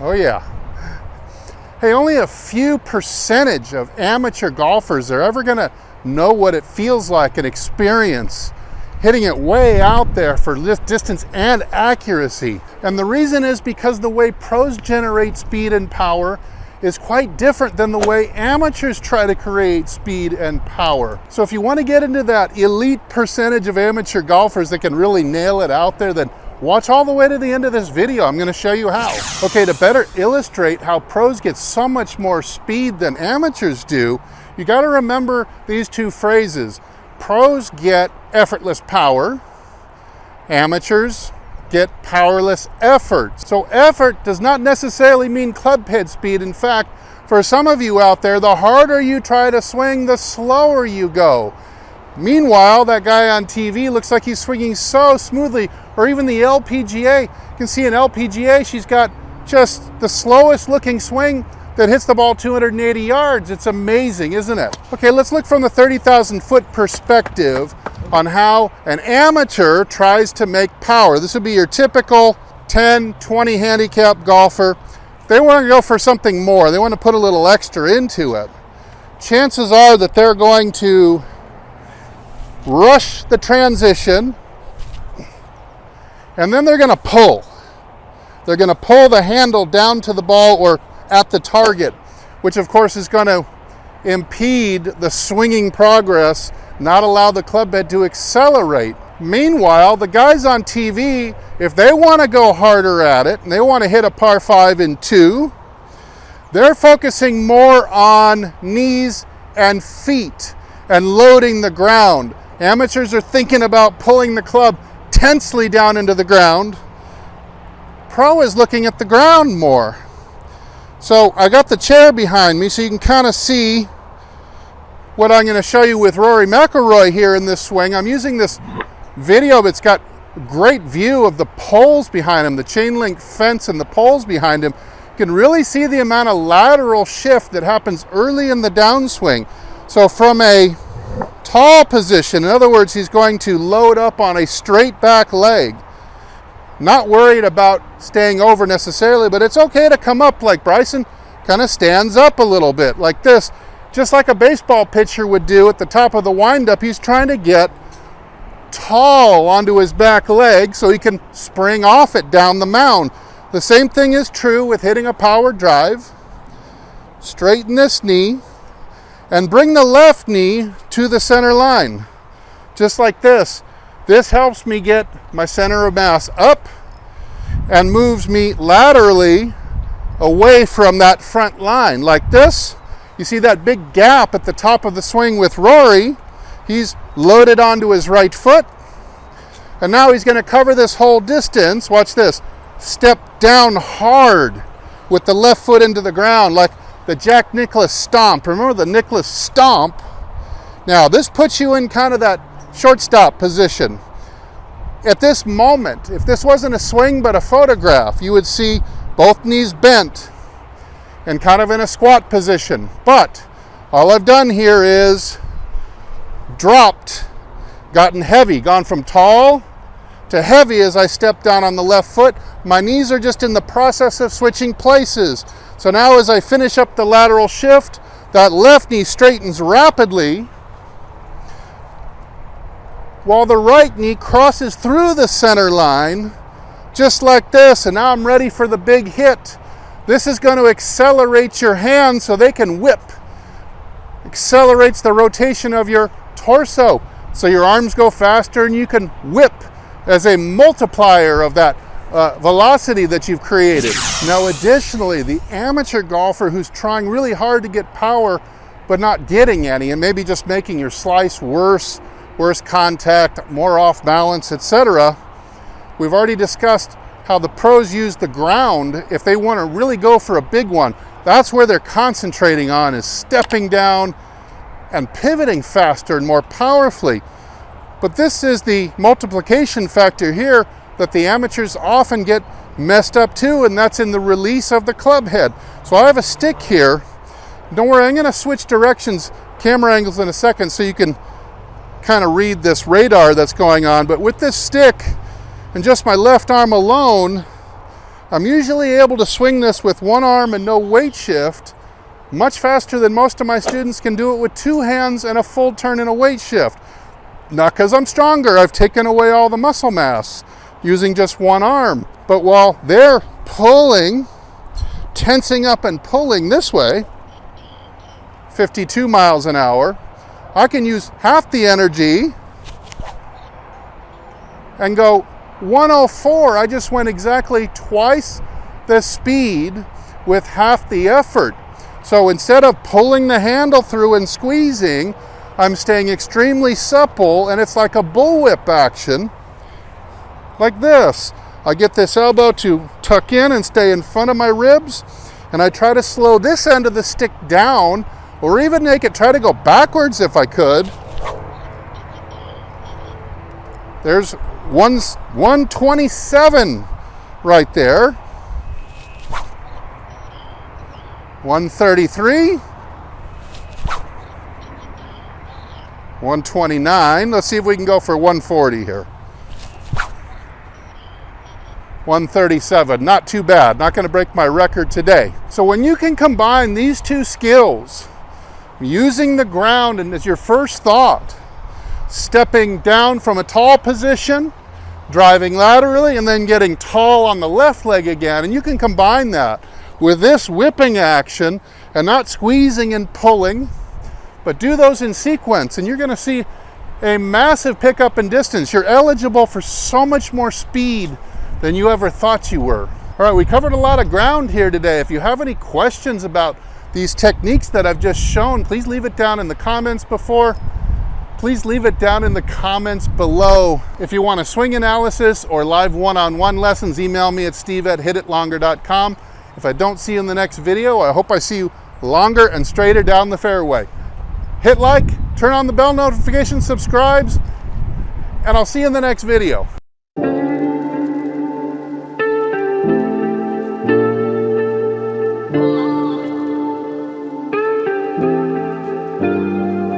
Oh yeah. Hey, only a few percentage of amateur golfers are ever gonna know what it feels like and experience hitting it way out there for distance and accuracy. And the reason is because the way pros generate speed and power is quite different than the way amateurs try to create speed and power. So if you want to get into that elite percentage of amateur golfers that can really nail it out there, then watch all the way to the end of this video. I'm going to show you how. Okay, to better illustrate how pros get so much more speed than amateurs do, you got to remember these two phrases. Pros get effortless power, amateurs get powerless effort. So effort does not necessarily mean clubhead speed. In fact, for some of you out there, the harder you try to swing, the slower you go. Meanwhile, that guy on TV looks like he's swinging so smoothly, or even the LPGA. You can see an LPGA, she's got just the slowest looking swing that hits the ball 280 yards. It's amazing, isn't it? Okay, let's look from the 30,000 foot perspective on how an amateur tries to make power. This would be your typical 10, 20 handicap golfer. They want to go for something more. They want to put a little extra into it. Chances are that they're going to rush the transition, and then they're going to pull. They're going to pull the handle down to the ball or at the target, which of course is going to impede the swinging progress, not allow the club head to accelerate. Meanwhile, the guys on TV, if they want to go harder at it and they want to hit a par 5 in 2, they're focusing more on knees and feet and loading the ground. Amateurs are thinking about pulling the club tensely down into the ground. Pro is looking at the ground more. So I got the chair behind me so you can kind of see what I'm going to show you with Rory McIlroy here in this swing. I'm using this video that's got a great view of the poles behind him, the chain link fence and the poles behind him. You can really see the amount of lateral shift that happens early in the downswing. So from a tall position, in other words, he's going to load up on a straight back leg. Not worried about staying over necessarily, but it's okay to come up like Bryson kind of stands up a little bit like this, just like a baseball pitcher would do at the top of the windup. He's trying to get tall onto his back leg so he can spring off it down the mound. The same thing is true with hitting a power drive. Straighten this knee and bring the left knee to the center line, just like this. This helps me get my center of mass up and moves me laterally away from that front line like this. You see that big gap at the top of the swing with Rory. He's loaded onto his right foot. And now he's going to cover this whole distance. Watch this. Step down hard with the left foot into the ground like the Jack Nicklaus stomp. Remember the Nicklaus stomp? Now this puts you in kind of that shortstop position. At this moment, if this wasn't a swing but a photograph, you would see both knees bent and kind of in a squat position. But all I've done here is dropped, gotten heavy, gone from tall to heavy as I step down on the left foot. My knees are just in the process of switching places. So now as I finish up the lateral shift, that left knee straightens rapidly, while the right knee crosses through the center line, just like this. And now I'm ready for the big hit. This is going to accelerate your hands so they can whip. Accelerates the rotation of your torso, so your arms go faster and you can whip as a multiplier of that velocity that you've created. Now, additionally, the amateur golfer who's trying really hard to get power but not getting any, and maybe just making your slice worse contact, more off balance, etc. We've already discussed how the pros use the ground if they want to really go for a big one. That's where they're concentrating on, is stepping down and pivoting faster and more powerfully. But this is the multiplication factor here that the amateurs often get messed up too, and that's in the release of the club head. So I have a stick here. Don't worry, I'm going to switch directions, camera angles in a second so you can kind of read this radar that's going on. But with this stick and just my left arm alone, I'm usually able to swing this with one arm and no weight shift much faster than most of my students can do it with two hands and a full turn and a weight shift. Not because I'm stronger, I've taken away all the muscle mass using just one arm. But while they're pulling, tensing up and pulling this way, 52 miles an hour, I can use half the energy and go 104. I just went exactly twice the speed with half the effort. So instead of pulling the handle through and squeezing, I'm staying extremely supple, and it's like a bullwhip action, like this. I get this elbow to tuck in and stay in front of my ribs, and I try to slow this end of the stick down, or even make it try to go backwards if I could. There's 127 right there. 133. 129. Let's see if we can go for 140 here. 137. Not too bad. Not going to break my record today. So when you can combine these two skills, using the ground and as your first thought, stepping down from a tall position, driving laterally, and then getting tall on the left leg again, and you can combine that with this whipping action and not squeezing and pulling, but do those in sequence, and you're going to see a massive pickup in distance. You're eligible for so much more speed than you ever thought you were. All right, we covered a lot of ground here today. If you have any questions about these techniques that I've just shown, please leave it down in the comments Please leave it down in the comments below. If you want a swing analysis or live one-on-one lessons, email me at steve@hititlonger.com. If I don't see you in the next video, I hope I see you longer and straighter down the fairway. Hit like, turn on the bell notification, subscribes, and I'll see you in the next video.